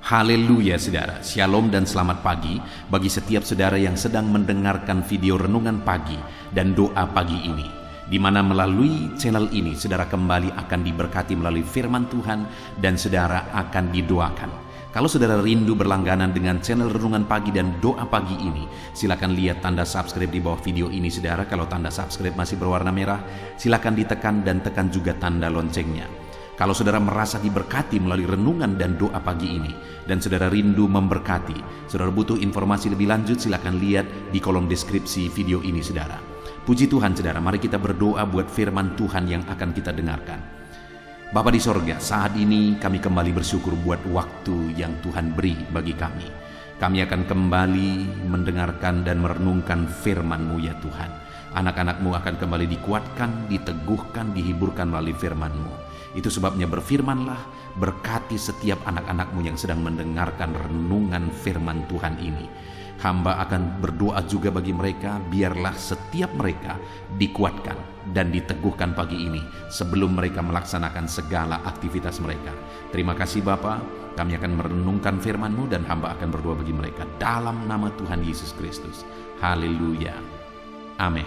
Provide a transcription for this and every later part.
Haleluya saudara, shalom dan selamat pagi bagi setiap saudara yang sedang mendengarkan video renungan pagi dan doa pagi ini, di mana melalui channel ini saudara kembali akan diberkati melalui firman Tuhan dan saudara akan didoakan. Kalau saudara rindu berlangganan dengan channel renungan pagi dan doa pagi ini, silakan lihat tanda subscribe di bawah video ini saudara. Kalau tanda subscribe masih berwarna merah, silakan ditekan dan tekan juga tanda loncengnya. Kalau saudara merasa diberkati melalui renungan dan doa pagi ini, dan saudara rindu memberkati, saudara butuh informasi lebih lanjut, silakan lihat di kolom deskripsi video ini saudara. Puji Tuhan saudara, mari kita berdoa buat firman Tuhan yang akan kita dengarkan. Bapa di sorga, saat ini kami kembali bersyukur buat waktu yang Tuhan beri bagi kami. Kami akan kembali mendengarkan dan merenungkan firman-Mu ya Tuhan. Anak-anak-Mu akan kembali dikuatkan, diteguhkan, dihiburkan melalui firman-Mu. Itu sebabnya berfirmanlah, berkati setiap anak-anak-Mu yang sedang mendengarkan renungan firman Tuhan ini. Hamba akan berdoa juga bagi mereka, biarlah setiap mereka dikuatkan dan diteguhkan pagi ini sebelum mereka melaksanakan segala aktivitas mereka. Terima kasih Bapa, kami akan merenungkan firman-Mu dan hamba akan berdoa bagi mereka dalam nama Tuhan Yesus Kristus. Haleluya. Amin.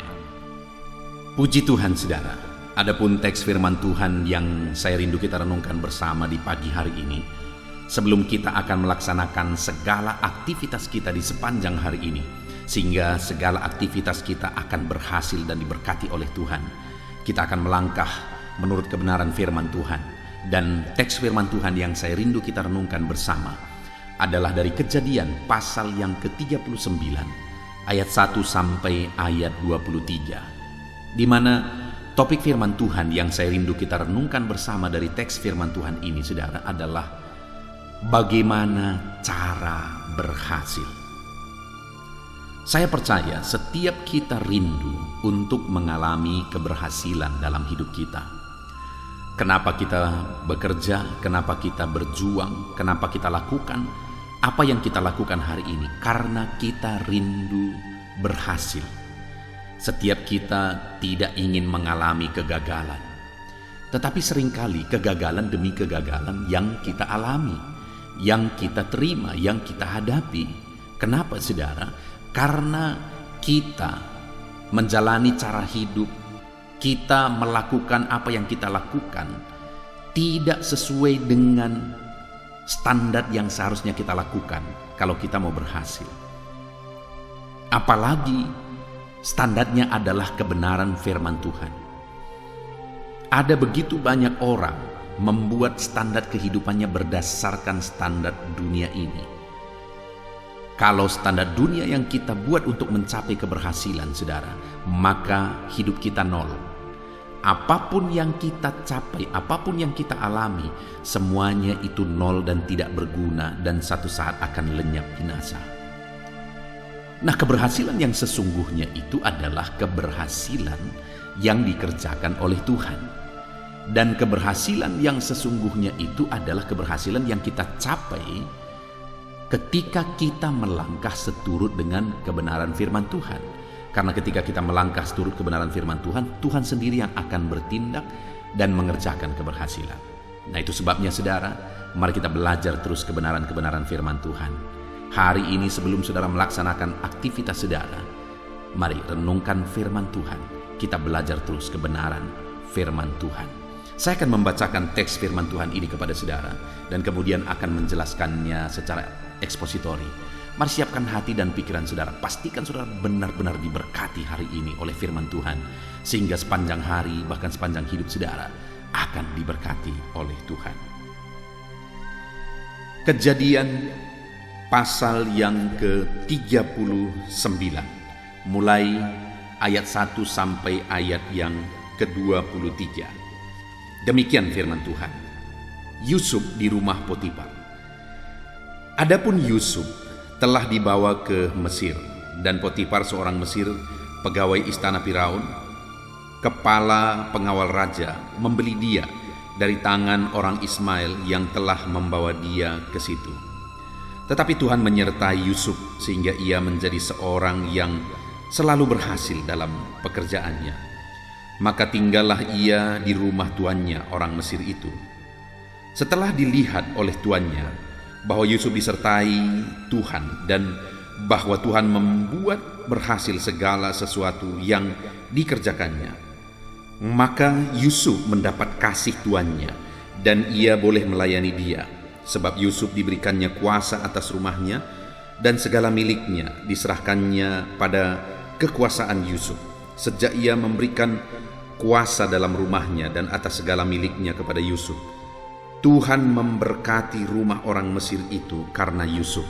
Puji Tuhan saudara. Adapun teks firman Tuhan yang saya rindu kita renungkan bersama di pagi hari ini, sebelum kita akan melaksanakan segala aktivitas kita di sepanjang hari ini, sehingga segala aktivitas kita akan berhasil dan diberkati oleh Tuhan, kita akan melangkah menurut kebenaran firman Tuhan. Dan teks firman Tuhan yang saya rindu kita renungkan bersama adalah dari Kejadian pasal yang ke-39 ayat 1 sampai ayat 23, di mana topik firman Tuhan yang saya rindu kita renungkan bersama dari teks firman Tuhan ini saudara adalah bagaimana cara berhasil. Saya percaya setiap kita rindu untuk mengalami keberhasilan dalam hidup kita. Kenapa kita bekerja, kenapa kita berjuang, kenapa kita lakukan apa yang kita lakukan hari ini? Karena kita rindu berhasil. Setiap kita tidak ingin mengalami kegagalan, tetapi seringkali kegagalan demi kegagalan yang kita alami, yang kita terima, yang kita hadapi. Kenapa saudara? Karena kita menjalani cara hidup, kita melakukan apa yang kita lakukan tidak sesuai dengan standar yang seharusnya kita lakukan kalau kita mau berhasil. Apalagi standarnya adalah kebenaran firman Tuhan. Ada begitu banyak orang membuat standar kehidupannya berdasarkan standar dunia ini. Kalau standar dunia yang kita buat untuk mencapai keberhasilan, saudara, maka hidup kita nol. Apapun yang kita capai, apapun yang kita alami, semuanya itu nol dan tidak berguna dan satu saat akan lenyap binasa. Nah, keberhasilan yang sesungguhnya itu adalah keberhasilan yang dikerjakan oleh Tuhan. Dan keberhasilan yang sesungguhnya itu adalah keberhasilan yang kita capai ketika kita melangkah seturut dengan kebenaran firman Tuhan. Karena ketika kita melangkah seturut kebenaran firman Tuhan, Tuhan sendiri yang akan bertindak dan mengerjakan keberhasilan. Nah, itu sebabnya saudara, mari kita belajar terus kebenaran-kebenaran firman Tuhan. Hari ini sebelum saudara melaksanakan aktivitas saudara, mari renungkan firman Tuhan. Kita belajar terus kebenaran firman Tuhan. Saya akan membacakan teks firman Tuhan ini kepada saudara dan kemudian akan menjelaskannya secara ekspositori. Mari siapkan hati dan pikiran saudara. Pastikan saudara benar-benar diberkati hari ini oleh firman Tuhan, sehingga sepanjang hari bahkan sepanjang hidup saudara akan diberkati oleh Tuhan. Kejadian pasal yang ke-39 mulai ayat 1 sampai ayat yang ke-23. Demikian firman Tuhan. Yusuf di rumah Potifar. Adapun Yusuf telah dibawa ke Mesir, dan Potifar seorang Mesir, pegawai istana Firaun, kepala pengawal raja, membeli dia dari tangan orang Ismail yang telah membawa dia ke situ. Tetapi Tuhan menyertai Yusuf sehingga ia menjadi seorang yang selalu berhasil dalam pekerjaannya. Maka tinggallah ia di rumah tuannya orang Mesir itu. Setelah dilihat oleh tuannya bahwa Yusuf disertai Tuhan dan bahwa Tuhan membuat berhasil segala sesuatu yang dikerjakannya. Maka Yusuf mendapat kasih tuannya dan ia boleh melayani dia, sebab Yusuf diberikannya kuasa atas rumahnya dan segala miliknya diserahkannya pada kekuasaan Yusuf, sejak ia memberikan kuasa dalam rumahnya dan atas segala miliknya kepada Yusuf. Tuhan memberkati rumah orang Mesir itu karena Yusuf,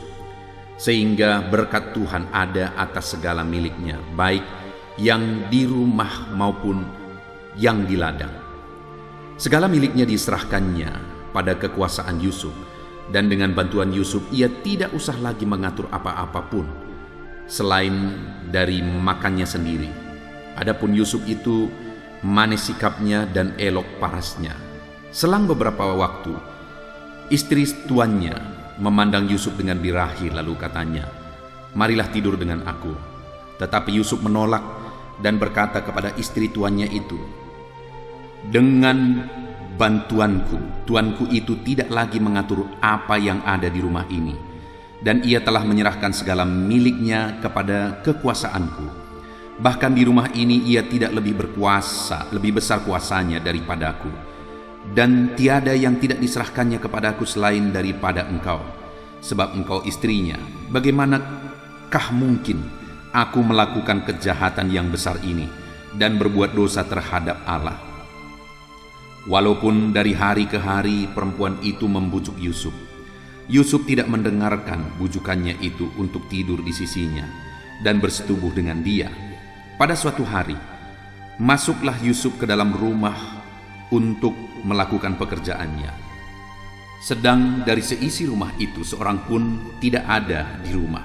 sehingga berkat Tuhan ada atas segala miliknya, baik yang di rumah maupun yang di ladang. Segala miliknya diserahkannya pada kekuasaan Yusuf, dan dengan bantuan Yusuf ia tidak usah lagi mengatur apa-apa pun selain dari makannya sendiri. Adapun Yusuf itu manis sikapnya dan elok parasnya. Selang beberapa waktu, istri tuannya memandang Yusuf dengan birahi lalu katanya, "Marilah tidur dengan aku." Tetapi Yusuf menolak dan berkata kepada istri tuannya itu, "Dengan bantuanku, tuanku itu tidak lagi mengatur apa yang ada di rumah ini, dan ia telah menyerahkan segala miliknya kepada kekuasaanku. Bahkan di rumah ini ia tidak lebih berkuasa, lebih besar kuasanya daripadaku. Dan tiada yang tidak diserahkannya kepadaku selain daripada engkau, sebab engkau istrinya. Bagaimanakah mungkin aku melakukan kejahatan yang besar ini dan berbuat dosa terhadap Allah?" Walaupun dari hari ke hari perempuan itu membujuk Yusuf, Yusuf tidak mendengarkan bujukannya itu untuk tidur di sisinya dan bersetubuh dengan dia. Pada suatu hari, masuklah Yusuf ke dalam rumah untuk melakukan pekerjaannya. Sedang dari seisi rumah itu seorang pun tidak ada di rumah.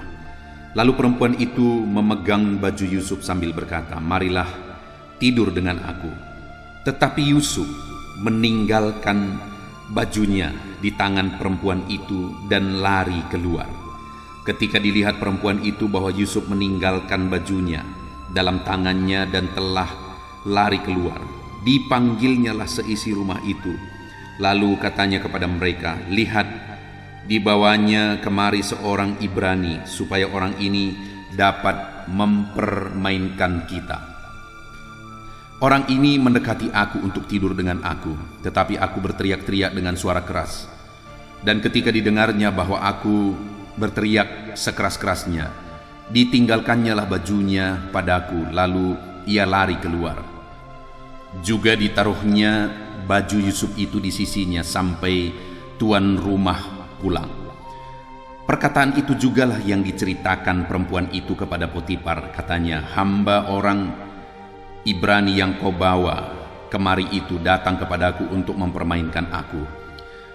Lalu perempuan itu memegang baju Yusuf sambil berkata, "Marilah tidur dengan aku." Tetapi Yusuf meninggalkan bajunya di tangan perempuan itu dan lari keluar. Ketika dilihat perempuan itu bahwa Yusuf meninggalkan bajunya dalam tangannya dan telah lari keluar, dipanggilnyalah seisi rumah itu. Lalu katanya kepada mereka, "Lihat, dibawanya kemari seorang Ibrani, supaya orang ini dapat mempermainkan kita. Orang ini mendekati aku untuk tidur dengan aku, tetapi aku berteriak-teriak dengan suara keras. Dan ketika didengarnya bahwa aku berteriak sekeras-kerasnya, ditinggalkannyalah bajunya padaku, lalu ia lari keluar. Juga ditaruhnya baju Yusuf itu di sisinya sampai tuan rumah pulang." Perkataan itu jugalah yang diceritakan perempuan itu kepada Potifar. Katanya, "Hamba orang Ibrani yang kau bawa kemari itu datang kepadaku untuk mempermainkan aku.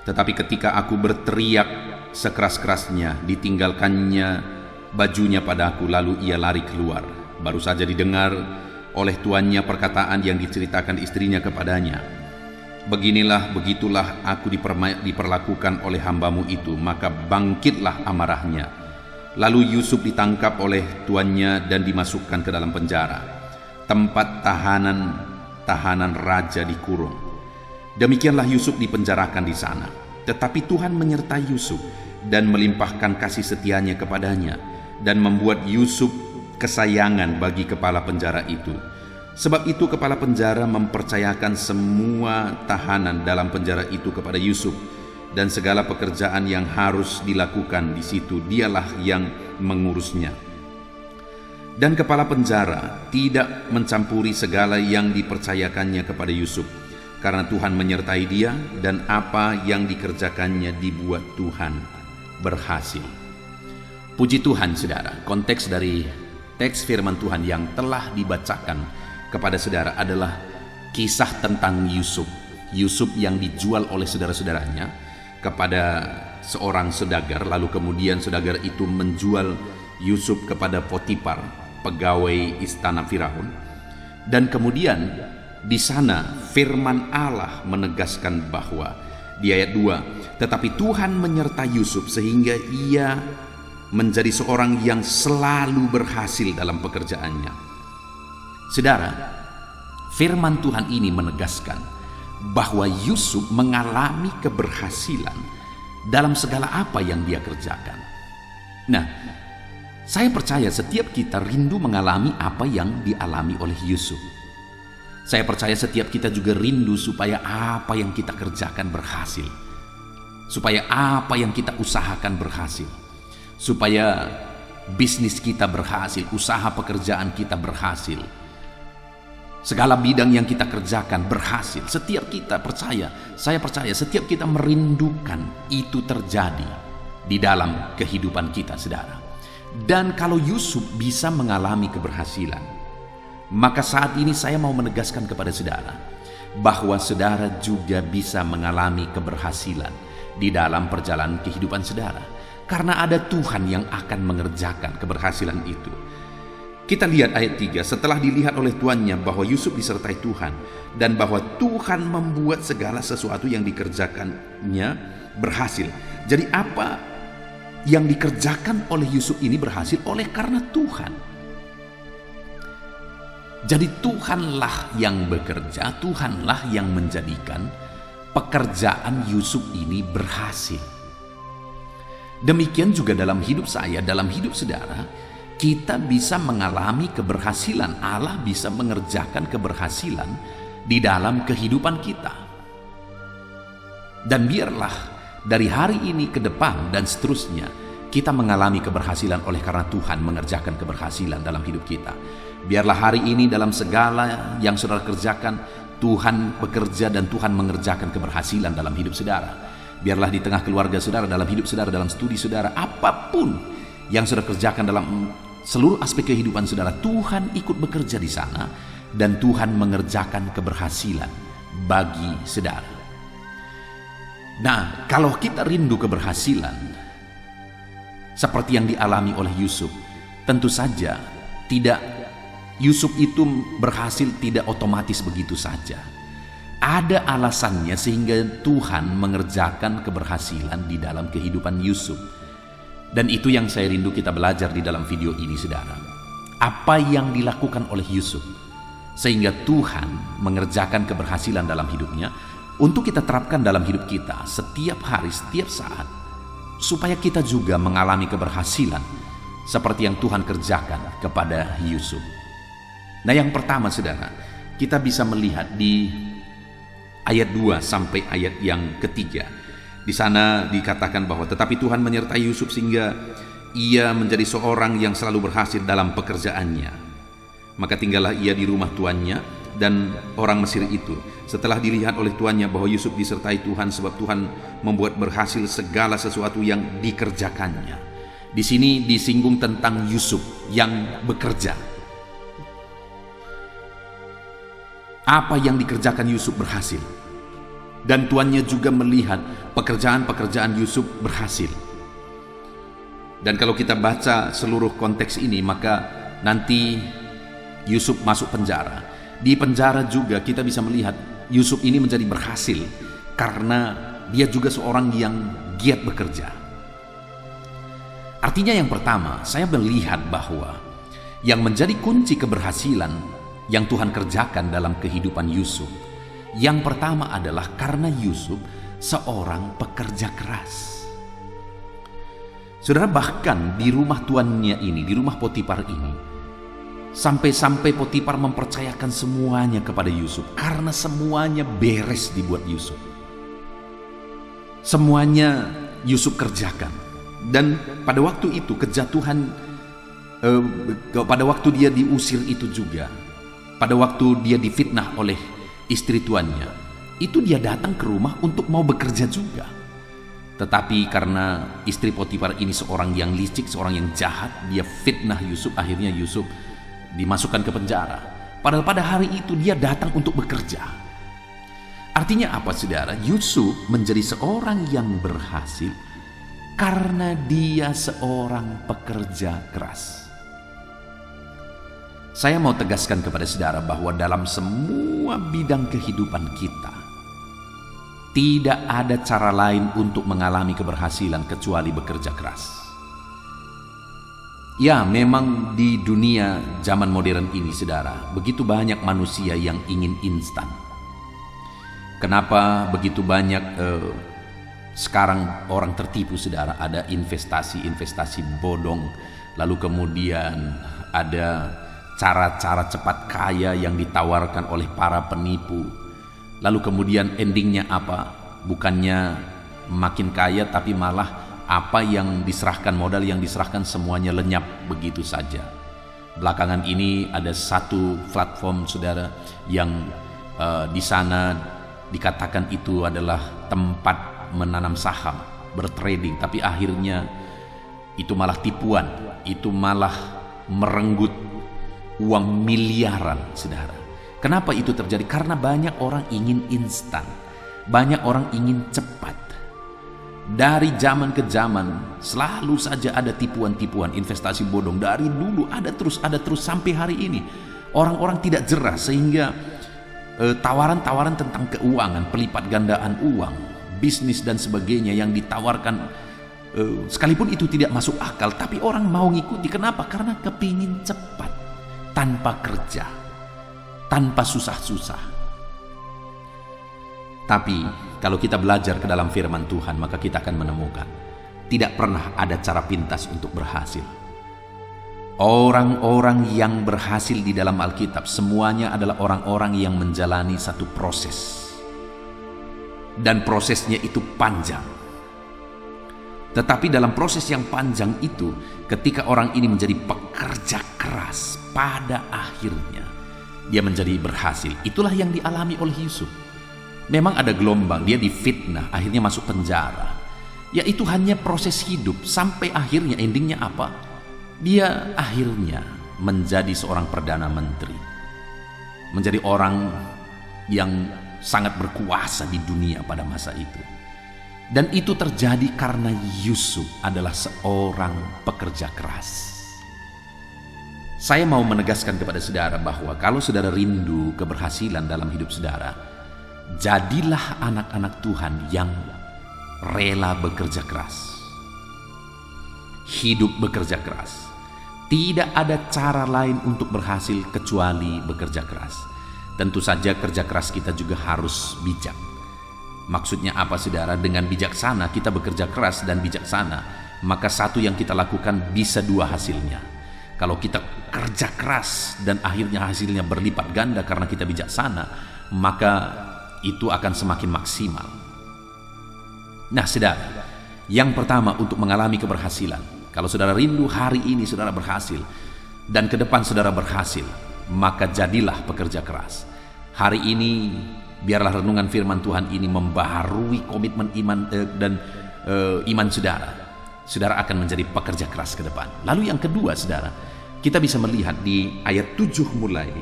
Tetapi ketika aku berteriak sekeras-kerasnya, ditinggalkannya bajunya padaku, lalu ia lari keluar." Baru saja didengar oleh tuannya perkataan yang diceritakan istrinya kepadanya, "Beginilah, begitulah aku diperlakukan oleh hambamu itu." Maka bangkitlah amarahnya. Lalu Yusuf ditangkap oleh tuannya dan dimasukkan ke dalam penjara, tempat tahanan raja dikurung. Demikianlah Yusuf dipenjarakan di sana. Tetapi Tuhan menyertai Yusuf dan melimpahkan kasih setianya kepadanya, dan membuat Yusuf kesayangan bagi kepala penjara itu. Sebab itu kepala penjara mempercayakan semua tahanan dalam penjara itu kepada Yusuf, dan segala pekerjaan yang harus dilakukan di situ dialah yang mengurusnya. Dan kepala penjara tidak mencampuri segala yang dipercayakannya kepada Yusuf, karena Tuhan menyertai dia, dan apa yang dikerjakannya dibuat Tuhan berhasil. Puji Tuhan, saudara. Konteks dari teks firman Tuhan yang telah dibacakan kepada saudara adalah kisah tentang Yusuf. Yusuf yang dijual oleh saudara-saudaranya kepada seorang saudagar, lalu kemudian saudagar itu menjual Yusuf kepada Potifar, pegawai istana Firaun. Dan kemudian di sana firman Allah menegaskan bahwa di ayat 2, "Tetapi Tuhan menyertai Yusuf sehingga ia menjadi seorang yang selalu berhasil dalam pekerjaannya." Saudara, firman Tuhan ini menegaskan bahwa Yusuf mengalami keberhasilan dalam segala apa yang dia kerjakan. Nah, saya percaya setiap kita rindu mengalami apa yang dialami oleh Yusuf. Saya percaya setiap kita juga rindu supaya apa yang kita kerjakan berhasil. Supaya apa yang kita usahakan berhasil. Supaya bisnis kita berhasil, usaha pekerjaan kita berhasil. Segala bidang yang kita kerjakan berhasil. Setiap kita percaya, saya percaya setiap kita merindukan itu terjadi di dalam kehidupan kita, saudara. Dan kalau Yusuf bisa mengalami keberhasilan, maka saat ini saya mau menegaskan kepada saudara bahwa saudara juga bisa mengalami keberhasilan di dalam perjalanan kehidupan saudara. Karena ada Tuhan yang akan mengerjakan keberhasilan itu. Kita lihat ayat 3, setelah dilihat oleh tuannya bahwa Yusuf disertai Tuhan dan bahwa Tuhan membuat segala sesuatu yang dikerjakannya berhasil. Jadi apa yang dikerjakan oleh Yusuf ini berhasil oleh karena Tuhan. Jadi Tuhanlah yang bekerja, Tuhanlah yang menjadikan pekerjaan Yusuf ini berhasil. Demikian juga dalam hidup saya, dalam hidup saudara, kita bisa mengalami keberhasilan. Allah bisa mengerjakan keberhasilan di dalam kehidupan kita. Dan biarlah dari hari ini ke depan dan seterusnya kita mengalami keberhasilan oleh karena Tuhan mengerjakan keberhasilan dalam hidup kita. Biarlah hari ini dalam segala yang saudara kerjakan, Tuhan bekerja dan Tuhan mengerjakan keberhasilan dalam hidup saudara. Biarlah di tengah keluarga saudara, dalam hidup saudara, dalam studi saudara, apapun yang saudara kerjakan dalam seluruh aspek kehidupan saudara, Tuhan ikut bekerja di sana dan Tuhan mengerjakan keberhasilan bagi saudara. Nah, kalau kita rindu keberhasilan seperti yang dialami oleh Yusuf, tentu saja tidak Yusuf itu berhasil tidak otomatis begitu saja. Ada alasannya sehingga Tuhan mengerjakan keberhasilan di dalam kehidupan Yusuf. Dan itu yang saya rindu kita belajar di dalam video ini, saudara. Apa yang dilakukan oleh Yusuf sehingga Tuhan mengerjakan keberhasilan dalam hidupnya, untuk kita terapkan dalam hidup kita setiap hari, setiap saat, supaya kita juga mengalami keberhasilan seperti yang Tuhan kerjakan kepada Yusuf. Nah, yang pertama saudara, kita bisa melihat di ayat 2 sampai ayat yang ketiga. Di sana dikatakan bahwa tetapi Tuhan menyertai Yusuf sehingga ia menjadi seorang yang selalu berhasil dalam pekerjaannya. Maka tinggallah ia di rumah tuannya dan orang Mesir itu. Setelah dilihat oleh tuannya bahwa Yusuf disertai Tuhan, sebab Tuhan membuat berhasil segala sesuatu yang dikerjakannya. Di sini disinggung tentang Yusuf yang bekerja. Apa yang dikerjakan Yusuf berhasil. Dan tuannya juga melihat pekerjaan-pekerjaan Yusuf berhasil. Dan kalau kita baca seluruh konteks ini, maka nanti Yusuf masuk penjara. Di penjara juga kita bisa melihat Yusuf ini menjadi berhasil karena dia juga seorang yang giat bekerja. Artinya yang pertama, saya melihat bahwa yang menjadi kunci keberhasilan yang Tuhan kerjakan dalam kehidupan Yusuf, yang pertama adalah karena Yusuf seorang pekerja keras. Saudara, bahkan di rumah tuannya ini, di rumah Potifar ini, sampai-sampai Potifar mempercayakan semuanya kepada Yusuf karena semuanya beres dibuat Yusuf. Semuanya Yusuf kerjakan. Dan pada waktu itu kejatuhan, pada waktu dia diusir itu juga, pada waktu dia difitnah oleh istri tuannya, itu dia datang ke rumah untuk mau bekerja juga. Tetapi karena istri Potifar ini seorang yang licik, seorang yang jahat, dia fitnah Yusuf, akhirnya Yusuf dimasukkan ke penjara. Padahal pada hari itu dia datang untuk bekerja. Artinya apa saudara? Yusuf menjadi seorang yang berhasil karena dia seorang pekerja keras. Saya mau tegaskan kepada saudara bahwa dalam semua bidang kehidupan kita, tidak ada cara lain untuk mengalami keberhasilan kecuali bekerja keras. Ya, memang di dunia zaman modern ini, saudara, begitu banyak manusia yang ingin instan. Kenapa begitu banyak Sekarang orang tertipu saudara, ada investasi bodong, lalu kemudian ada cara-cara cepat kaya yang ditawarkan oleh para penipu. Lalu kemudian endingnya apa? Bukannya makin kaya, tapi malah apa yang diserahkan, modal yang diserahkan semuanya lenyap begitu saja. Belakangan ini ada satu platform saudara yang di sana dikatakan itu adalah tempat menanam saham, bertrading, tapi akhirnya itu malah tipuan, itu malah merenggut uang miliaran saudara. Kenapa itu terjadi? Karena banyak orang ingin instan, banyak orang ingin cepat. Dari zaman ke zaman selalu saja ada tipuan-tipuan, investasi bodong. Dari dulu ada terus sampai hari ini. Orang-orang tidak jerah sehingga tawaran-tawaran tentang keuangan, pelipat gandaan uang, bisnis dan sebagainya yang ditawarkan, sekalipun itu tidak masuk akal, tapi orang mau ngikuti. Kenapa? Karena kepingin cepat, tanpa kerja, tanpa susah-susah. Tapi kalau kita belajar ke dalam firman Tuhan, maka kita akan menemukan tidak pernah ada cara pintas untuk berhasil. Orang-orang yang berhasil di dalam Alkitab semuanya adalah orang-orang yang menjalani satu proses, dan prosesnya itu panjang. Tetapi dalam proses yang panjang itu, ketika orang ini menjadi pekerja keras, pada akhirnya dia menjadi berhasil. Itulah yang dialami oleh Yusuf. Memang ada gelombang, dia difitnah, akhirnya masuk penjara. Ya itu hanya proses hidup, sampai akhirnya endingnya apa? Dia akhirnya menjadi seorang perdana menteri, menjadi orang yang sangat berkuasa di dunia pada masa itu. Dan itu terjadi karena Yusuf adalah seorang pekerja keras. Saya mau menegaskan kepada saudara bahwa kalau saudara rindu keberhasilan dalam hidup saudara, jadilah anak-anak Tuhan yang rela bekerja keras. Hidup bekerja keras. Tidak ada cara lain untuk berhasil kecuali bekerja keras. Tentu saja kerja keras kita juga harus bijak. Maksudnya apa saudara? Dengan bijaksana kita bekerja keras dan bijaksana, maka satu yang kita lakukan bisa dua hasilnya. Kalau kita kerja keras dan akhirnya hasilnya berlipat ganda karena kita bijaksana, maka itu akan semakin maksimal. Nah saudara, yang pertama untuk mengalami keberhasilan, kalau saudara rindu hari ini saudara berhasil dan ke depan saudara berhasil, maka jadilah pekerja keras. Hari ini biarlah renungan firman Tuhan ini membaharui komitmen iman dan iman saudara. Saudara akan menjadi pekerja keras ke depan. Lalu yang kedua saudara, kita bisa melihat di ayat 7 mulai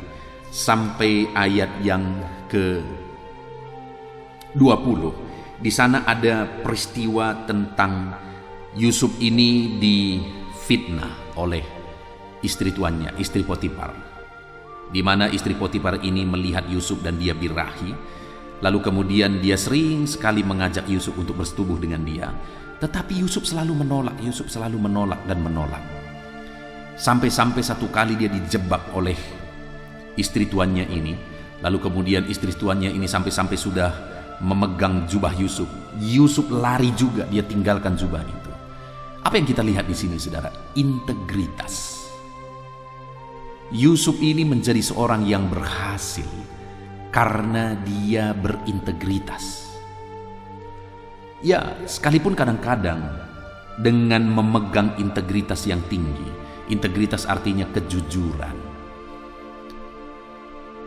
sampai ayat yang ke 20. Di sana ada peristiwa tentang Yusuf ini difitnah oleh istri tuannya, istri Potifar. Di mana istri Potifar ini melihat Yusuf dan dia birahi. Lalu kemudian dia sering sekali mengajak Yusuf untuk bersetubuh dengan dia. Tetapi Yusuf selalu menolak, Yusuf selalu menolak dan menolak. Sampai-sampai satu kali dia dijebak oleh istri tuannya ini. Lalu kemudian istri tuannya ini sampai-sampai sudah memegang jubah Yusuf. Yusuf lari juga, dia tinggalkan jubah itu. Apa yang kita lihat di sini saudara? Integritas. Yusuf ini menjadi seorang yang berhasil karena dia berintegritas. Ya, sekalipun kadang-kadang dengan memegang integritas yang tinggi. Integritas artinya kejujuran,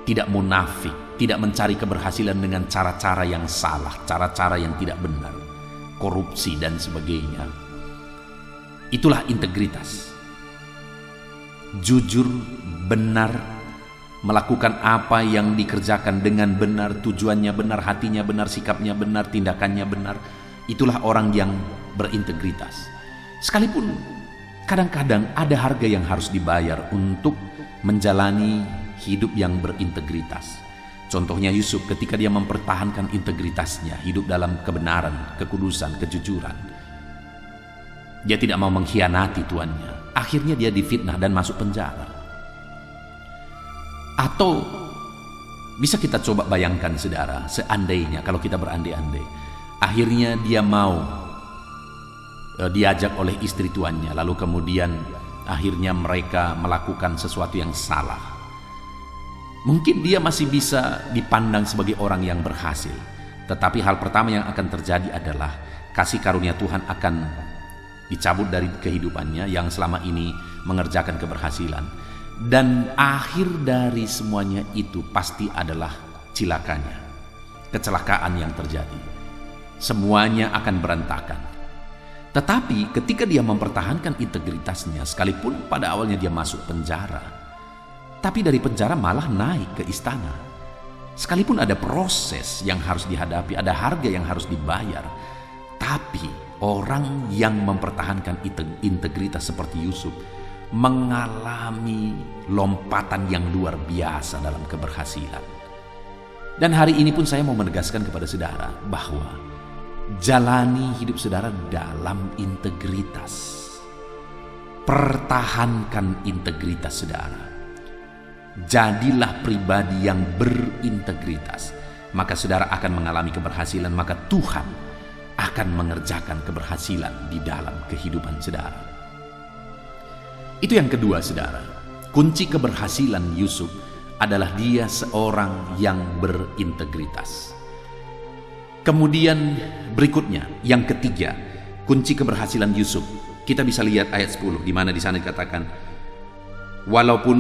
tidak munafik, tidak mencari keberhasilan dengan cara-cara yang salah, cara-cara yang tidak benar, korupsi dan sebagainya. Itulah integritas. Jujur, benar, melakukan apa yang dikerjakan dengan benar, tujuannya benar, hatinya benar, sikapnya benar, tindakannya benar. Itulah orang yang berintegritas. Sekalipun kadang-kadang ada harga yang harus dibayar untuk menjalani hidup yang berintegritas. Contohnya Yusuf ketika dia mempertahankan integritasnya, hidup dalam kebenaran, kekudusan, kejujuran. Dia tidak mau mengkhianati tuannya. Akhirnya dia difitnah dan masuk penjara. Atau bisa kita coba bayangkan saudara, seandainya kalau kita berandai-andai, Akhirnya dia mau diajak oleh istri tuannya, lalu kemudian akhirnya mereka melakukan sesuatu yang salah. Mungkin dia masih bisa dipandang sebagai orang yang berhasil, tetapi hal pertama yang akan terjadi adalah kasih karunia Tuhan akan dicabut dari kehidupannya yang selama ini mengerjakan keberhasilan. Dan akhir dari semuanya itu pasti adalah cilakanya, kecelakaan yang terjadi. Semuanya akan berantakan. Tetapi ketika dia mempertahankan integritasnya, sekalipun pada awalnya dia masuk penjara, tapi dari penjara malah naik ke istana. Sekalipun ada proses yang harus dihadapi, ada harga yang harus dibayar, tapi orang yang mempertahankan integritas seperti Yusuf mengalami lompatan yang luar biasa dalam keberhasilan. Dan hari ini pun saya mau menegaskan kepada saudara bahwa jalani hidup saudara dalam integritas. Pertahankan integritas saudara. Jadilah pribadi yang berintegritas. Maka saudara akan mengalami keberhasilan, maka Tuhan akan mengerjakan keberhasilan di dalam kehidupan saudara. Itu yang kedua saudara. Kunci keberhasilan Yusuf adalah dia seorang yang berintegritas. Kemudian berikutnya, yang ketiga, kunci keberhasilan Yusuf. Kita bisa lihat ayat 10 di mana di sana dikatakan, walaupun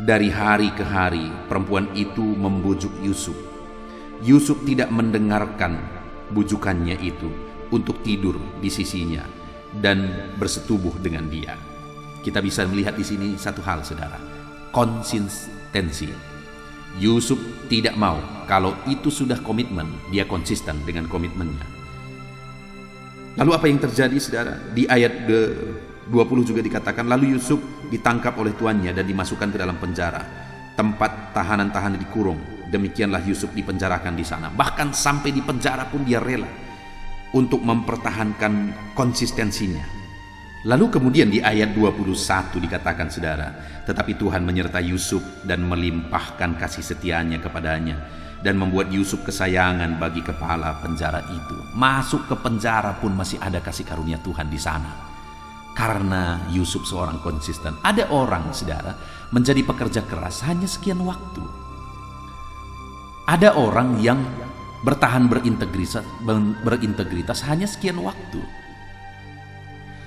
dari hari ke hari perempuan itu membujuk Yusuf, Yusuf tidak mendengarkan bujukannya itu untuk tidur di sisinya dan bersetubuh dengan dia. Kita bisa melihat di sini satu hal saudara, konsistensi. Yusuf tidak mau, kalau itu sudah komitmen, dia konsisten dengan komitmennya. Lalu apa yang terjadi saudara? Di ayat 20 juga dikatakan, lalu Yusuf ditangkap oleh tuannya dan dimasukkan ke dalam penjara, tempat tahanan-tahanan dikurung. Demikianlah Yusuf dipenjarakan di sana. Bahkan sampai di penjara pun dia rela untuk mempertahankan konsistensinya. Lalu kemudian di ayat 21 dikatakan saudara, tetapi Tuhan menyertai Yusuf dan melimpahkan kasih setianya kepadanya dan membuat Yusuf kesayangan bagi kepala penjara itu. Masuk ke penjara pun masih ada kasih karunia Tuhan di sana. Karena Yusuf seorang konsisten. Ada orang saudara menjadi pekerja keras hanya sekian waktu. Ada orang yang bertahan berintegritas hanya sekian waktu.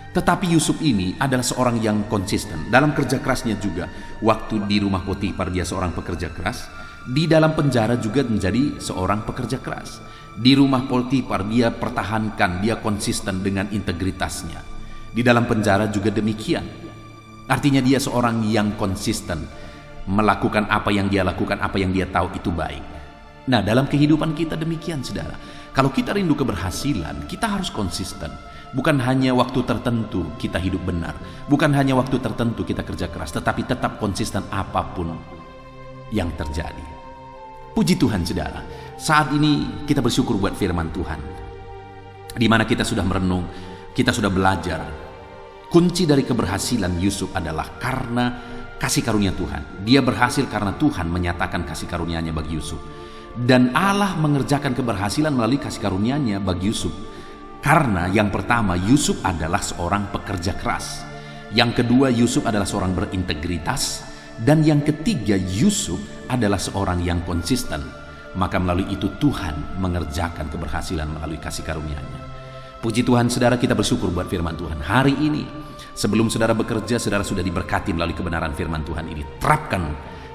Tetapi Yusuf ini adalah seorang yang konsisten. Dalam kerja kerasnya juga, waktu di rumah Potifar dia seorang pekerja keras, di dalam penjara juga menjadi seorang pekerja keras. Di rumah Potifar dia pertahankan, dia konsisten dengan integritasnya. Di dalam penjara juga demikian. Artinya dia seorang yang konsisten, melakukan apa yang dia lakukan, apa yang dia tahu itu baik. Nah, dalam kehidupan kita demikian saudara. Kalau kita rindu keberhasilan, kita harus konsisten. Bukan hanya waktu tertentu kita hidup benar, bukan hanya waktu tertentu kita kerja keras, tetapi tetap konsisten apapun yang terjadi. Puji Tuhan saudara, saat ini kita bersyukur buat firman Tuhan, di mana kita sudah merenung, kita sudah belajar. Kunci dari keberhasilan Yusuf adalah karena kasih karunia Tuhan. Dia berhasil karena Tuhan menyatakan kasih karunia-Nya bagi Yusuf. Dan Allah mengerjakan keberhasilan melalui kasih karunia-Nya bagi Yusuf. Karena yang pertama, Yusuf adalah seorang pekerja keras. Yang kedua, Yusuf adalah seorang berintegritas. Dan yang ketiga, Yusuf adalah seorang yang konsisten. Maka melalui itu Tuhan mengerjakan keberhasilan melalui kasih karunia-Nya. Puji Tuhan saudara, kita bersyukur buat firman Tuhan. Hari ini, sebelum saudara bekerja, saudara sudah diberkati melalui kebenaran firman Tuhan ini. Terapkan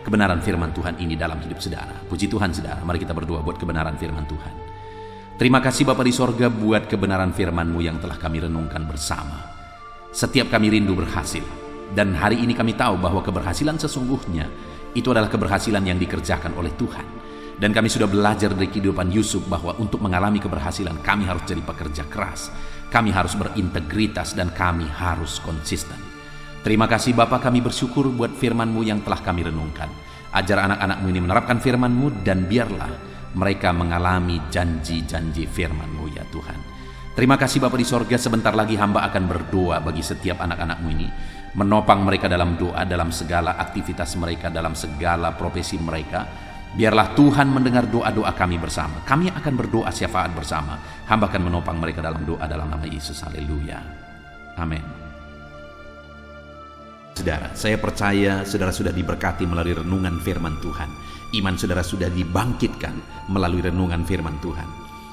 kebenaran firman Tuhan ini dalam hidup saudara. Puji Tuhan saudara, mari kita berdoa buat kebenaran firman Tuhan. Terima kasih Bapa di sorga buat kebenaran firman-Mu yang telah kami renungkan bersama. Setiap kami rindu berhasil. Dan hari ini kami tahu bahwa keberhasilan sesungguhnya itu adalah keberhasilan yang dikerjakan oleh Tuhan. Dan kami sudah belajar dari kehidupan Yusuf bahwa untuk mengalami keberhasilan kami harus jadi pekerja keras. Kami harus berintegritas dan kami harus konsisten. Terima kasih Bapa, kami bersyukur buat firman-Mu yang telah kami renungkan. Ajar anak-anak-Mu ini menerapkan firman-Mu dan biarlah mereka mengalami janji-janji firman-Mu ya Tuhan. Terima kasih Bapa di sorga, sebentar lagi hamba akan berdoa bagi setiap anak-anak-Mu ini. Menopang mereka dalam doa, dalam segala aktivitas mereka, dalam segala profesi mereka. Biarlah Tuhan mendengar doa-doa kami bersama. Kami akan berdoa syafaat bersama. Hamba akan menopang mereka dalam doa dalam nama Yesus. Haleluya. Amin. Saudara, saya percaya saudara sudah diberkati melalui renungan firman Tuhan. Iman saudara sudah dibangkitkan melalui renungan firman Tuhan.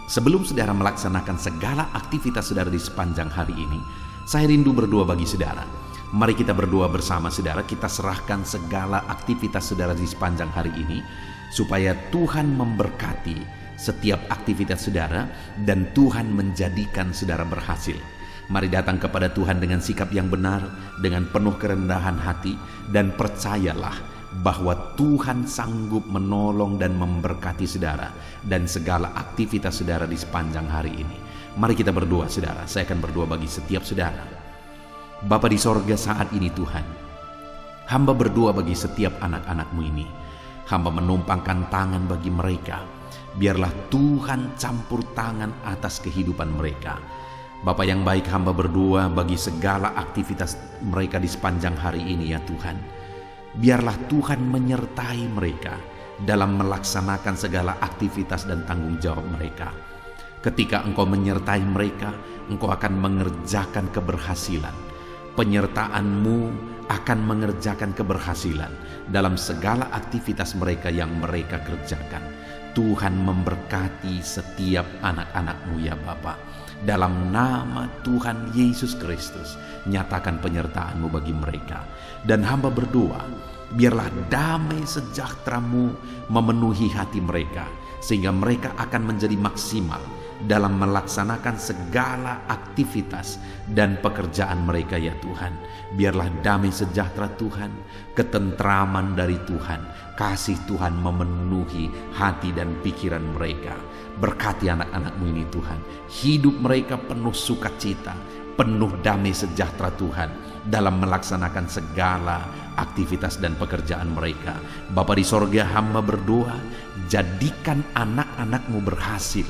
Sebelum saudara melaksanakan segala aktivitas saudara di sepanjang hari ini, saya rindu berdoa bagi saudara. Mari kita berdoa bersama saudara. Kita serahkan segala aktivitas saudara di sepanjang hari ini, supaya Tuhan memberkati setiap aktivitas saudara dan Tuhan menjadikan saudara berhasil. Mari datang kepada Tuhan dengan sikap yang benar, dengan penuh kerendahan hati, dan percayalah bahwa Tuhan sanggup menolong dan memberkati saudara dan segala aktivitas saudara di sepanjang hari ini. Mari kita berdoa saudara. Saya akan berdoa bagi setiap saudara. Bapa di sorga, saat ini Tuhan, hamba berdoa bagi setiap anak-anak-Mu ini. Hamba menumpangkan tangan bagi mereka. Biarlah Tuhan campur tangan atas kehidupan mereka. Bapa yang baik, hamba berdoa bagi segala aktivitas mereka di sepanjang hari ini ya Tuhan. Biarlah Tuhan menyertai mereka dalam melaksanakan segala aktivitas dan tanggung jawab mereka. Ketika Engkau menyertai mereka, Engkau akan mengerjakan keberhasilan. Penyertaan-Mu akan mengerjakan keberhasilan dalam segala aktivitas mereka yang mereka kerjakan. Tuhan memberkati setiap anak-anak-Mu ya Bapa. Dalam nama Tuhan Yesus Kristus, nyatakan penyertaan-Mu bagi mereka. Dan hamba berdoa, biarlah damai sejahtera-Mu memenuhi hati mereka, sehingga mereka akan menjadi maksimal dalam melaksanakan segala aktivitas dan pekerjaan mereka ya Tuhan. Biarlah damai sejahtera Tuhan, ketentraman dari Tuhan, kasih Tuhan memenuhi hati dan pikiran mereka. Berkati anak-anak-Mu ini Tuhan. Hidup mereka penuh sukacita, penuh damai sejahtera Tuhan dalam melaksanakan segala aktivitas dan pekerjaan mereka. Bapa di sorga, hamba berdoa, jadikan anak-anak-Mu berhasil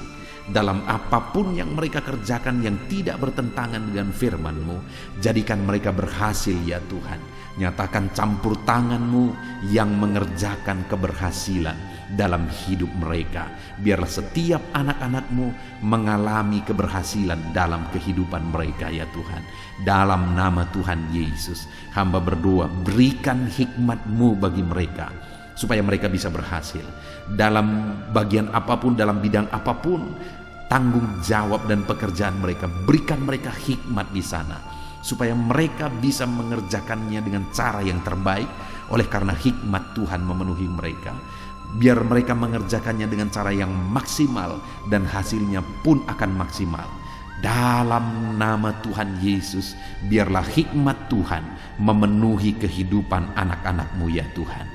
dalam apapun yang mereka kerjakan yang tidak bertentangan dengan firman-Mu. Jadikan mereka berhasil ya Tuhan. Nyatakan campur tangan-Mu yang mengerjakan keberhasilan dalam hidup mereka. Biarlah setiap anak-anak-Mu mengalami keberhasilan dalam kehidupan mereka ya Tuhan. Dalam nama Tuhan Yesus, hamba berdoa, berikan hikmat-Mu bagi mereka, supaya mereka bisa berhasil dalam bagian apapun, dalam bidang apapun, tanggung jawab dan pekerjaan mereka. Berikan mereka hikmat di sana, supaya mereka bisa mengerjakannya dengan cara yang terbaik. Oleh karena hikmat Tuhan memenuhi mereka, biar mereka mengerjakannya dengan cara yang maksimal, dan hasilnya pun akan maksimal. Dalam nama Tuhan Yesus, biarlah hikmat Tuhan memenuhi kehidupan anak-anak-Mu ya Tuhan.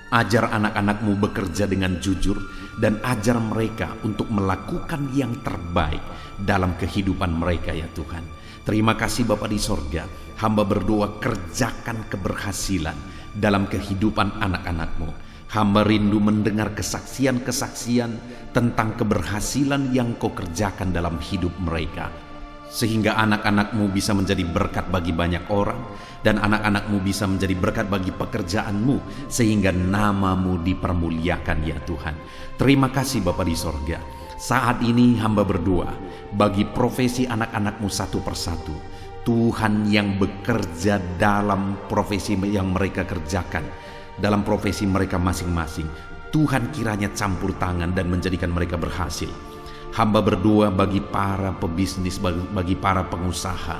Ajar anak-anak-Mu bekerja dengan jujur, dan ajar mereka untuk melakukan yang terbaik dalam kehidupan mereka ya Tuhan. Terima kasih Bapa di sorga. Hamba berdoa, kerjakan keberhasilan dalam kehidupan anak-anak-Mu. Hamba rindu mendengar kesaksian-kesaksian tentang keberhasilan yang Kau kerjakan dalam hidup mereka, sehingga anak-anak-Mu bisa menjadi berkat bagi banyak orang, dan anak-anak-Mu bisa menjadi berkat bagi pekerjaan-Mu, sehingga nama-Mu dipermuliakan ya Tuhan. Terima kasih Bapa di sorga. Saat ini hamba berdoa bagi profesi anak-anak-Mu satu persatu. Tuhan yang bekerja dalam profesi yang mereka kerjakan, dalam profesi mereka masing-masing, Tuhan kiranya campur tangan dan menjadikan mereka berhasil. Hamba berdoa bagi para pebisnis, bagi para pengusaha,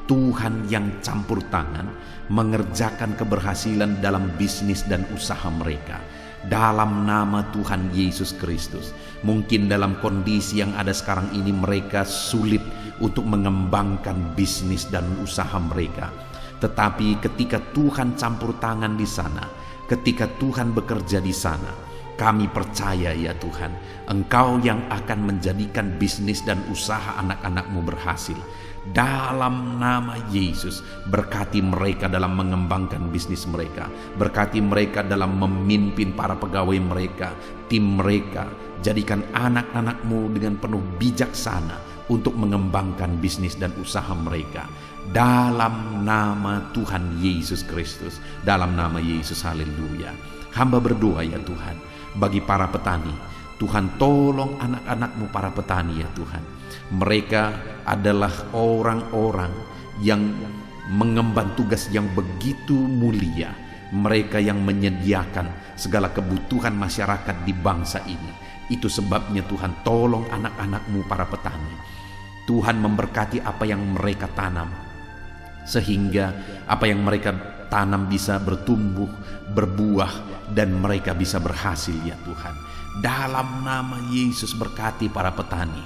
Tuhan yang campur tangan mengerjakan keberhasilan dalam bisnis dan usaha mereka. Dalam nama Tuhan Yesus Kristus. Mungkin dalam kondisi yang ada sekarang ini mereka sulit untuk mengembangkan bisnis dan usaha mereka. Tetapi ketika Tuhan campur tangan di sana, ketika Tuhan bekerja di sana, kami percaya ya Tuhan, Engkau yang akan menjadikan bisnis dan usaha anak-anak-Mu berhasil. Dalam nama Yesus, berkati mereka dalam mengembangkan bisnis mereka. Berkati mereka dalam memimpin para pegawai mereka, tim mereka. Jadikan anak-anak-Mu dengan penuh bijaksana untuk mengembangkan bisnis dan usaha mereka. Dalam nama Tuhan Yesus Kristus. Dalam nama Yesus, haleluya. Hamba berdoa ya Tuhan, bagi para petani. Tuhan, tolong anak-anak-Mu para petani ya Tuhan. Mereka adalah orang-orang yang mengemban tugas yang begitu mulia. Mereka yang menyediakan segala kebutuhan masyarakat di bangsa ini. Itu sebabnya Tuhan, tolong anak-anak-Mu para petani. Tuhan memberkati apa yang mereka tanam, sehingga apa yang mereka tanam bisa bertumbuh, berbuah, dan mereka bisa berhasil ya Tuhan. Dalam nama Yesus, berkati para petani.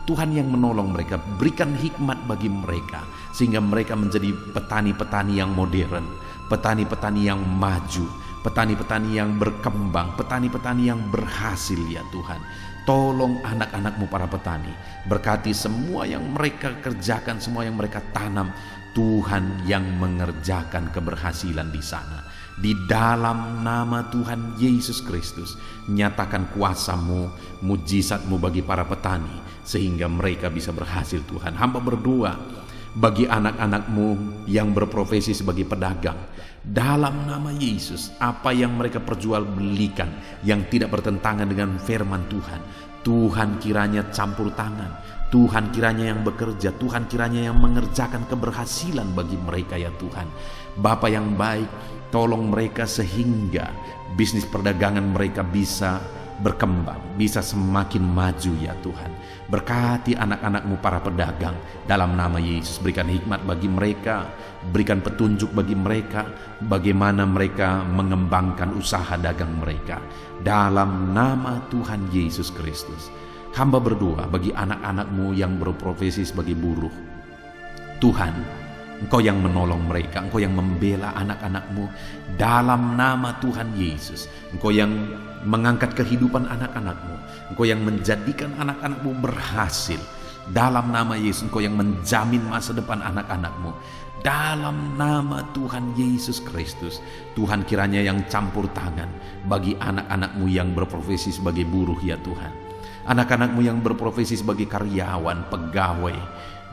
Tuhan yang menolong mereka, berikan hikmat bagi mereka, sehingga mereka menjadi petani-petani yang modern, petani-petani yang maju, petani-petani yang berkembang, petani-petani yang berhasil ya Tuhan. Tolong anak-anak-Mu para petani, berkati semua yang mereka kerjakan, semua yang mereka tanam. Tuhan yang mengerjakan keberhasilan di sana. Di dalam nama Tuhan Yesus Kristus, nyatakan kuasa-Mu, mujizat-Mu bagi para petani, sehingga mereka bisa berhasil Tuhan. Hamba berdoa bagi anak-anak-Mu yang berprofesi sebagai pedagang. Dalam nama Yesus, apa yang mereka perjualbelikan yang tidak bertentangan dengan firman Tuhan, Tuhan kiranya campur tangan. Tuhan kiranya yang bekerja, Tuhan kiranya yang mengerjakan keberhasilan bagi mereka ya Tuhan. Bapa yang baik, tolong mereka sehingga bisnis perdagangan mereka bisa berkembang, bisa semakin maju ya Tuhan. Berkati anak-anak-Mu para pedagang dalam nama Yesus. Berikan hikmat bagi mereka, berikan petunjuk bagi mereka, bagaimana mereka mengembangkan usaha dagang mereka. Dalam nama Tuhan Yesus Kristus. Hamba berdoa bagi anak-anak-Mu yang berprofesi sebagai buruh. Tuhan, Engkau yang menolong mereka, Engkau yang membela anak-anak-Mu dalam nama Tuhan Yesus. Engkau yang mengangkat kehidupan anak-anak-Mu, Engkau yang menjadikan anak-anak-Mu berhasil dalam nama Yesus. Engkau yang menjamin masa depan anak-anak-Mu dalam nama Tuhan Yesus Kristus. Tuhan kiranya yang campur tangan bagi anak-anak-Mu yang berprofesi sebagai buruh ya Tuhan. Anak-anak-Mu yang berprofesi sebagai karyawan, pegawai,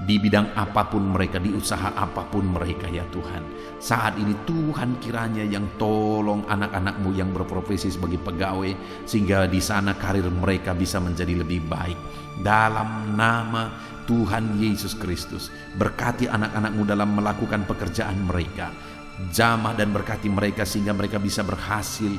di bidang apapun mereka, di usaha apapun mereka ya Tuhan. Saat ini Tuhan kiranya yang tolong anak-anak-Mu yang berprofesi sebagai pegawai, sehingga di sana karir mereka bisa menjadi lebih baik. Dalam nama Tuhan Yesus Kristus, berkati anak-anak-Mu dalam melakukan pekerjaan mereka. Jamah dan berkati mereka sehingga mereka bisa berhasil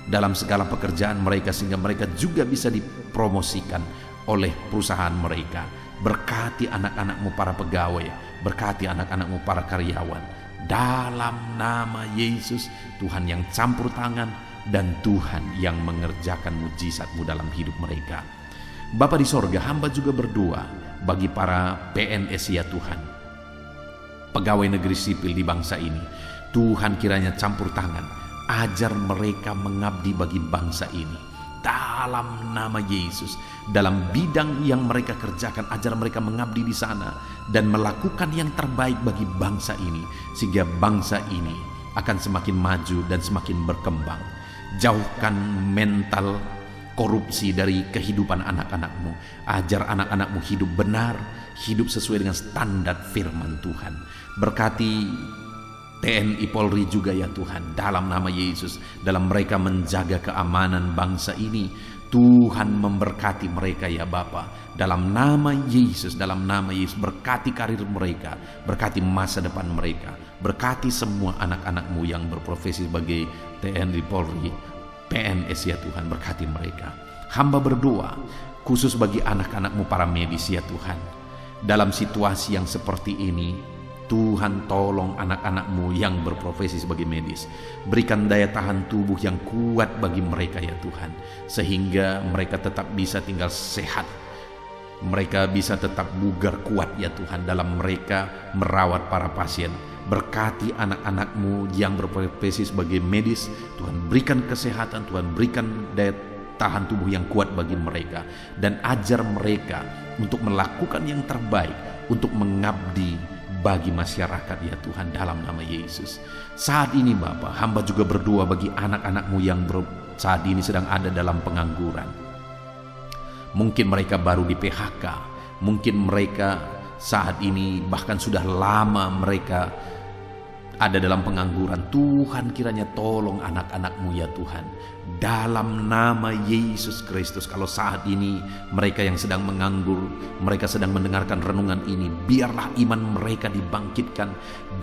dalam segala pekerjaan mereka, sehingga mereka juga bisa dipromosikan oleh perusahaan mereka. Berkati anak-anak-Mu para pegawai, berkati anak-anak-Mu para karyawan. Dalam nama Yesus, Tuhan yang campur tangan dan Tuhan yang mengerjakan mujizat-Mu dalam hidup mereka. Bapa di sorga, hamba juga berdoa bagi para PNS ya Tuhan, pegawai negeri sipil di bangsa ini. Tuhan kiranya campur tangan, ajar mereka mengabdi bagi bangsa ini dalam nama Yesus. Dalam bidang yang mereka kerjakan, ajar mereka mengabdi di sana dan melakukan yang terbaik bagi bangsa ini, sehingga bangsa ini akan semakin maju dan semakin berkembang. Jauhkan mental korupsi dari kehidupan anak-anak-Mu. Ajar anak-anak-Mu hidup benar, hidup sesuai dengan standar firman Tuhan. Berkati TNI Polri juga ya Tuhan, dalam nama Yesus, dalam mereka menjaga keamanan bangsa ini. Tuhan memberkati mereka ya Bapa, dalam nama Yesus, dalam nama Yesus. Berkati karir mereka, berkati masa depan mereka, berkati semua anak-anak-Mu yang berprofesi sebagai TNI Polri, PNS ya Tuhan, berkati mereka. Hamba berdoa khusus bagi anak-anak-Mu para medis ya Tuhan. Dalam situasi yang seperti ini, Tuhan tolong anak-anak-Mu yang berprofesi sebagai medis. Berikan daya tahan tubuh yang kuat bagi mereka ya Tuhan, sehingga mereka tetap bisa tinggal sehat. Mereka bisa tetap bugar kuat ya Tuhan dalam mereka merawat para pasien. Berkati anak-anak-Mu yang berprofesi sebagai medis. Tuhan berikan kesehatan, Tuhan berikan daya tahan tubuh yang kuat bagi mereka. Dan ajar mereka untuk melakukan yang terbaik, untuk mengabdi bagi masyarakat ya Tuhan, dalam nama Yesus. Saat ini Bapa, hamba juga berdoa bagi anak-anak-Mu yang saat ini sedang ada dalam pengangguran. Mungkin mereka baru di PHK, mungkin mereka saat ini bahkan sudah lama mereka ada dalam pengangguran, Tuhan kiranya tolong anak-anak-Mu ya Tuhan. Dalam nama Yesus Kristus, kalau saat ini mereka yang sedang menganggur, mereka sedang mendengarkan renungan ini, biarlah iman mereka dibangkitkan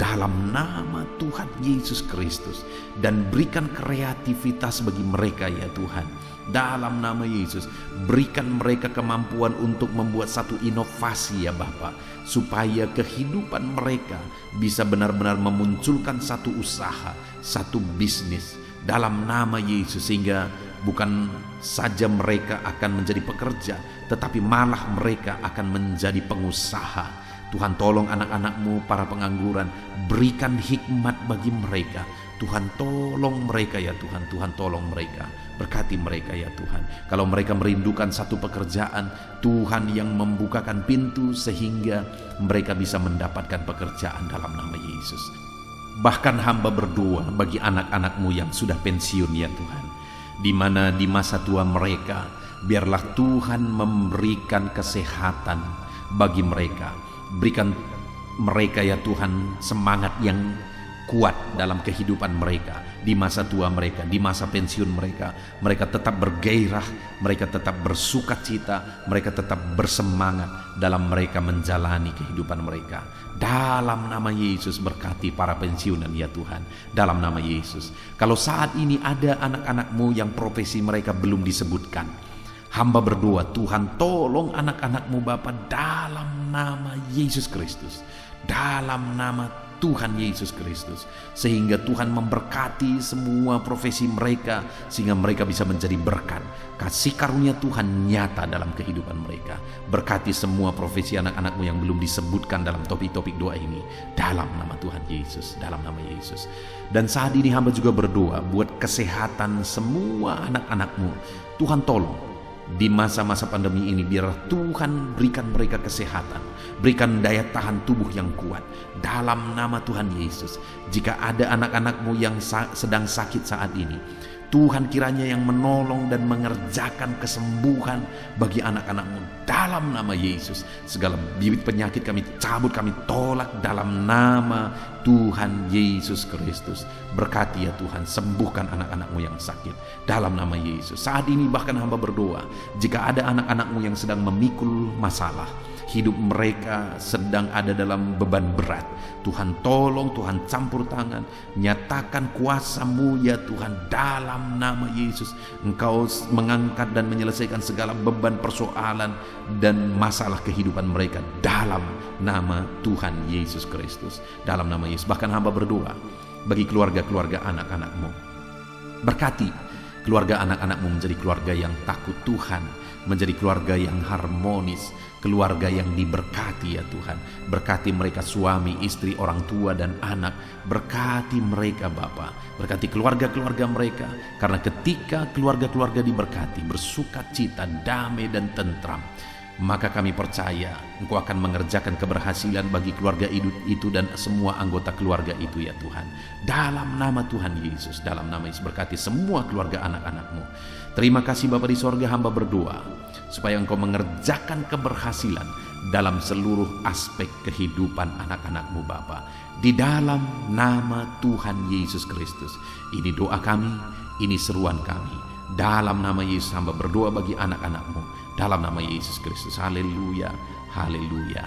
dalam nama Tuhan Yesus Kristus. Dan berikan kreativitas bagi mereka ya Tuhan. Dalam nama Yesus, berikan mereka kemampuan untuk membuat satu inovasi ya Bapa, supaya kehidupan mereka bisa benar-benar memunculkan satu usaha, satu bisnis dalam nama Yesus, sehingga bukan saja mereka akan menjadi pekerja, tetapi malah mereka akan menjadi pengusaha. Tuhan, tolong anak-anak-Mu para pengangguran, berikan hikmat bagi mereka. Tuhan, tolong mereka ya Tuhan. Tuhan, tolong mereka, berkati mereka ya Tuhan. Kalau mereka merindukan satu pekerjaan, Tuhan yang membukakan pintu sehingga mereka bisa mendapatkan pekerjaan dalam nama Yesus. Bahkan hamba berdoa bagi anak-anak-Mu yang sudah pensiun ya Tuhan, di mana di masa tua mereka, biarlah Tuhan memberikan kesehatan bagi mereka. Berikan mereka ya Tuhan semangat yang kuat dalam kehidupan mereka, di masa tua mereka, di masa pensiun mereka. Mereka tetap bergairah, mereka tetap bersuka cita, mereka tetap bersemangat dalam mereka menjalani kehidupan mereka. Dalam nama Yesus, berkati para pensiunan ya Tuhan, dalam nama Yesus. Kalau saat ini ada anak-anak-Mu yang profesi mereka belum disebutkan, hamba berdoa, Tuhan tolong anak-anak-Mu Bapa, dalam nama Yesus Kristus, dalam nama Tuhan Yesus Kristus, sehingga Tuhan memberkati semua profesi mereka, sehingga mereka bisa menjadi berkat. Kasih karunia Tuhan nyata dalam kehidupan mereka. Berkati semua profesi anak-anak-Mu yang belum disebutkan dalam topik-topik doa ini, dalam nama Tuhan Yesus, dalam nama Yesus. Dan saat ini hamba juga berdoa buat kesehatan semua anak-anak-Mu. Tuhan tolong di masa-masa pandemi ini, biar Tuhan berikan mereka kesehatan, berikan daya tahan tubuh yang kuat dalam nama Tuhan Yesus. Jika ada anak-anak-Mu yang sedang sakit saat ini, Tuhan kiranya yang menolong dan mengerjakan kesembuhan bagi anak-anak-Mu dalam nama Yesus. Segala bibit penyakit kami cabut, kami tolak dalam nama Tuhan Yesus Kristus. Berkati ya Tuhan, sembuhkan anak-anak-Mu yang sakit dalam nama Yesus. Saat ini bahkan hamba berdoa, jika ada anak-anak-Mu yang sedang memikul masalah, hidup mereka sedang ada dalam beban berat, Tuhan tolong, Tuhan campur tangan, nyatakan kuasa-Mu ya Tuhan, dalam nama Yesus. Engkau mengangkat dan menyelesaikan segala beban, persoalan dan masalah kehidupan mereka dalam nama Tuhan Yesus Kristus, dalam nama Yesus. Bahkan hamba berdoa bagi keluarga-keluarga anak-anak-Mu, berkati keluarga anak-anak-Mu menjadi keluarga yang takut Tuhan, menjadi keluarga yang harmonis, keluarga yang diberkati ya Tuhan. Berkati mereka suami, istri, orang tua dan anak. Berkati mereka Bapa, berkati keluarga-keluarga mereka. Karena ketika keluarga-keluarga diberkati, bersuka cita, damai dan tentram, maka kami percaya Engkau akan mengerjakan keberhasilan bagi keluarga itu dan semua anggota keluarga itu ya Tuhan. Dalam nama Tuhan Yesus, dalam nama Yesus, berkati semua keluarga anak-anak-Mu. Terima kasih Bapa di sorga, hamba berdoa supaya Engkau mengerjakan keberhasilan dalam seluruh aspek kehidupan anak-anak-Mu Bapa. Di dalam nama Tuhan Yesus Kristus, ini doa kami, ini seruan kami. Dalam nama Yesus hamba berdoa bagi anak-anak-Mu, dalam nama Yesus Kristus. Haleluya, haleluya,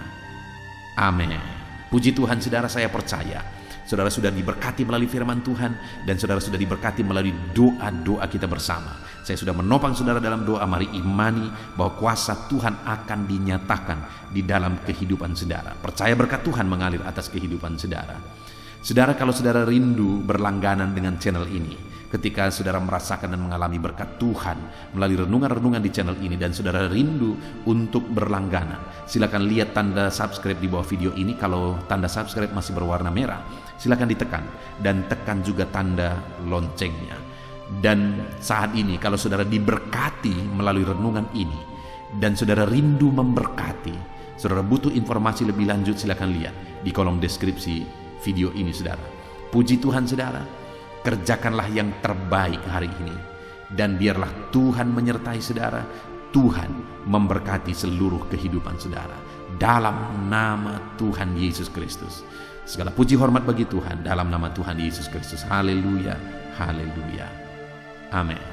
amin. Puji Tuhan, saudara, saya percaya saudara sudah diberkati melalui firman Tuhan, dan saudara sudah diberkati melalui doa-doa kita bersama. Saya sudah menopang saudara dalam doa. Mari imani bahwa kuasa Tuhan akan dinyatakan di dalam kehidupan saudara. Percaya berkat Tuhan mengalir atas kehidupan saudara. Saudara, kalau saudara rindu berlangganan dengan channel ini, ketika saudara merasakan dan mengalami berkat Tuhan melalui renungan-renungan di channel ini, dan saudara rindu untuk berlangganan, silakan lihat tanda subscribe di bawah video ini. Kalau tanda subscribe masih berwarna merah, silakan ditekan, dan tekan juga tanda loncengnya. Dan saat ini kalau saudara diberkati melalui renungan ini, dan saudara rindu memberkati, saudara butuh informasi lebih lanjut, silakan lihat di kolom deskripsi video ini saudara. Puji Tuhan saudara, kerjakanlah yang terbaik hari ini, dan biarlah Tuhan menyertai saudara. Tuhan memberkati seluruh kehidupan saudara dalam nama Tuhan Yesus Kristus. Segala puji hormat bagi Tuhan dalam nama Tuhan Yesus Kristus. Haleluya, haleluya. Amin.